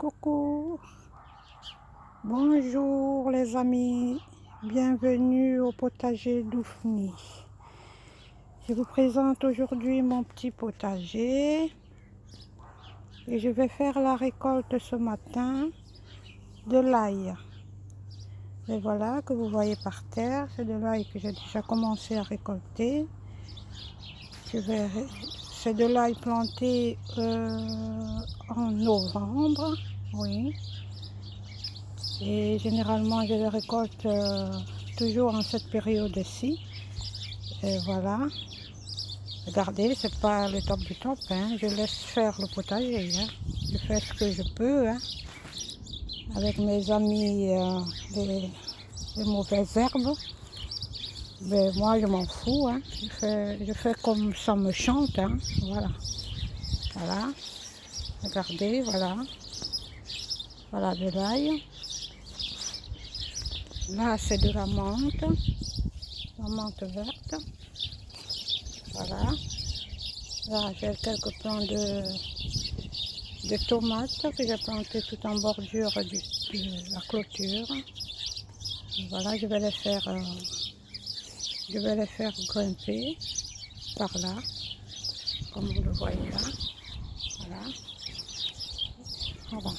Coucou, bonjour les amis, bienvenue au potager d'Oufni. Je vous présente aujourd'hui mon petit potager et je vais faire la récolte ce matin de l'ail. Et voilà que vous voyez par terre, c'est de l'ail que j'ai déjà commencé à récolter. C'est de l'ail planté en novembre, oui. Et généralement, je le récolte toujours en cette période-ci. Et voilà. Regardez, c'est pas le top du top, hein. Je laisse faire le potager, hein. Je fais ce que je peux, hein. Avec mes amis, les mauvaises herbes. Mais moi, je m'en fous, hein. Je fais comme ça me chante, hein. Voilà. Voilà. Regardez, voilà. Voilà de l'ail. Là, c'est de la menthe verte. Voilà. Là, j'ai quelques plants de tomates que j'ai plantés tout en bordure de la clôture. Et voilà, je vais les faire grimper par là, comme vous le voyez là. Voilà. Voilà.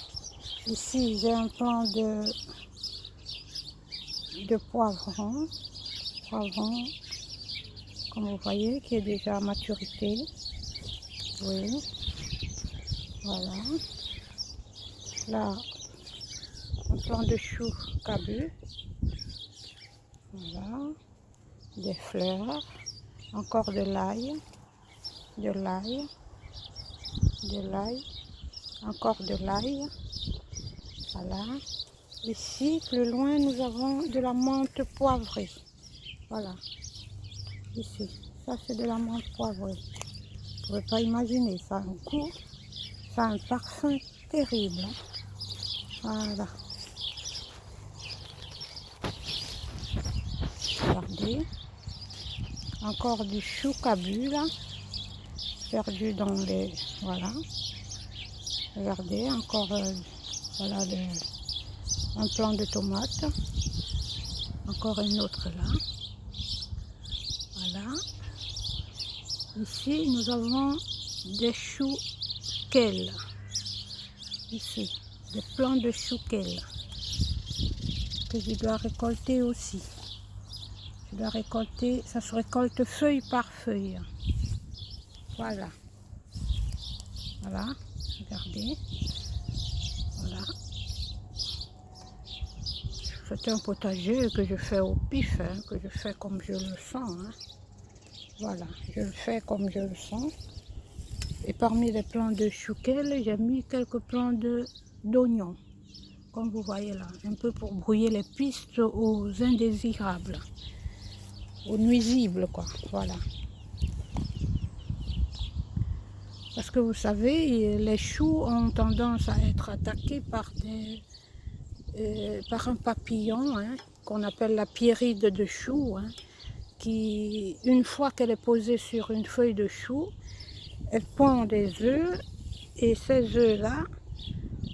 Ici, j'ai un plant de poivron, comme vous voyez, qui est déjà à maturité. Oui, voilà. Là, un plant de chou cabu. Voilà. Des fleurs. Encore de l'ail. Encore de l'ail. Voilà. Ici, plus loin, nous avons de la menthe poivrée. Voilà. Ici, ça c'est de la menthe poivrée. Vous ne pouvez pas imaginer, ça a un goût, ça a un parfum terrible. Voilà. Regardez. Encore du chou cabu là, perdu dans les... Voilà. Regardez, encore voilà un plant de tomates. Encore une autre là. Voilà. Ici, nous avons des choux kale. Ici, des plants de choux kale que je dois récolter aussi. Je dois récolter, ça se récolte feuille par feuille. Voilà. Voilà, regardez. Voilà. C'est un potager que je fais au pif, hein, que je fais comme je le sens. Hein. Voilà, je le fais comme je le sens. Et parmi les plants de chou kale, j'ai mis quelques plants d'oignons. Comme vous voyez là, un peu pour brouiller les pistes aux indésirables, aux nuisibles, quoi. Voilà. Parce que vous savez, les choux ont tendance à être attaqués par un papillon, hein, qu'on appelle la pierride de chou, hein, qui, une fois qu'elle est posée sur une feuille de chou, elle pond des œufs, et ces œufs-là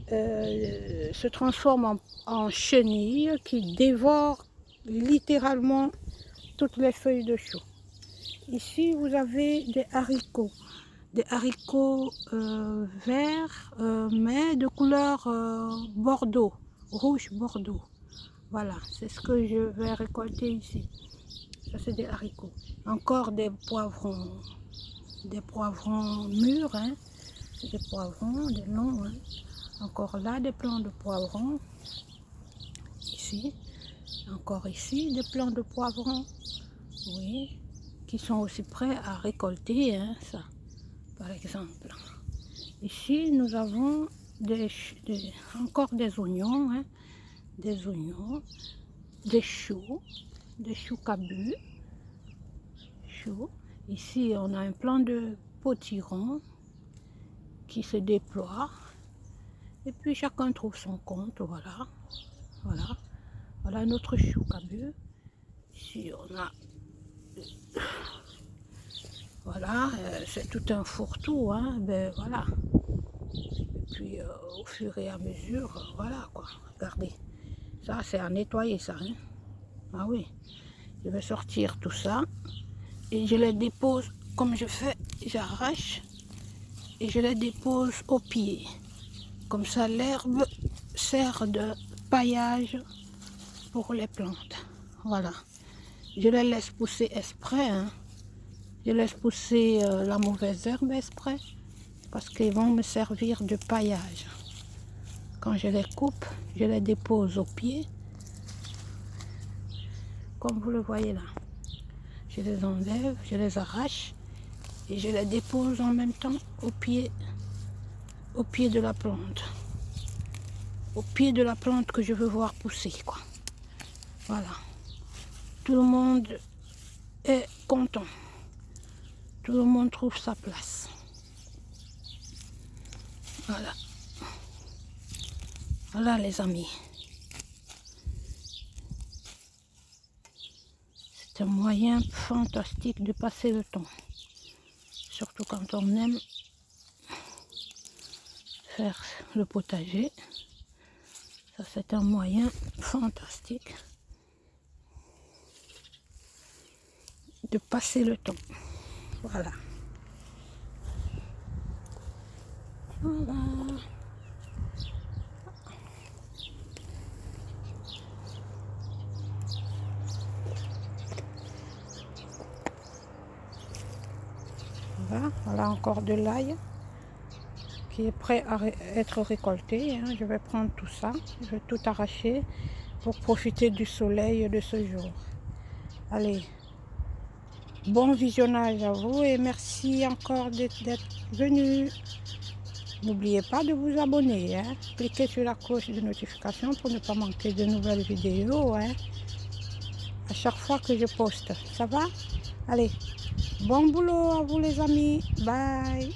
se transforment en chenilles qui dévorent littéralement toutes les feuilles de chou. Ici, vous avez des haricots verts, mais de couleur bordeaux, rouge bordeaux. Voilà, c'est ce que je vais récolter ici. Ça, c'est des haricots. Encore des poivrons mûrs, hein. C'est des poivrons, des longs, hein. Encore là, des plants de poivrons. Ici, encore ici, des plants de poivrons. Oui, qui sont aussi prêts à récolter, hein, ça, par exemple. Ici, nous avons encore des oignons, hein, des choux cabu. Ici, on a un plant de potiron qui se déploie. Et puis, chacun trouve son compte, voilà. Voilà. Voilà notre chou cabu. Ici, on a... Voilà, c'est tout un fourre-tout, hein, ben voilà. Et puis au fur et à mesure, voilà quoi. Regardez, ça c'est à nettoyer ça. Hein. Ah oui, je vais sortir tout ça et je les dépose comme je fais, j'arrache et je les dépose au pied. Comme ça l'herbe sert de paillage pour les plantes. Voilà. Je les laisse pousser exprès. Hein. Je laisse pousser la mauvaise herbe exprès parce qu'ils vont me servir de paillage. Quand je les coupe, je les dépose au pied. Comme vous le voyez là. Je les enlève, je les arrache et je les dépose en même temps au pied de la plante. Au pied de la plante que je veux voir pousser, quoi. Voilà. Tout le monde est content. Tout le monde trouve sa place. Voilà. Voilà les amis. C'est un moyen fantastique de passer le temps. Surtout quand on aime faire le potager. Ça c'est un moyen fantastique de passer le temps. Voilà. Voilà. Voilà, voilà encore de l'ail qui est prêt à être récolté. Hein. Je vais prendre tout ça, je vais tout arracher pour profiter du soleil de ce jour. Allez, bon visionnage à vous et merci encore d'être venu. N'oubliez pas de vous abonner, hein. Cliquez sur la cloche de notification pour ne pas manquer de nouvelles vidéos. Hein. À chaque fois que je poste, ça va? Allez, bon boulot à vous les amis, bye!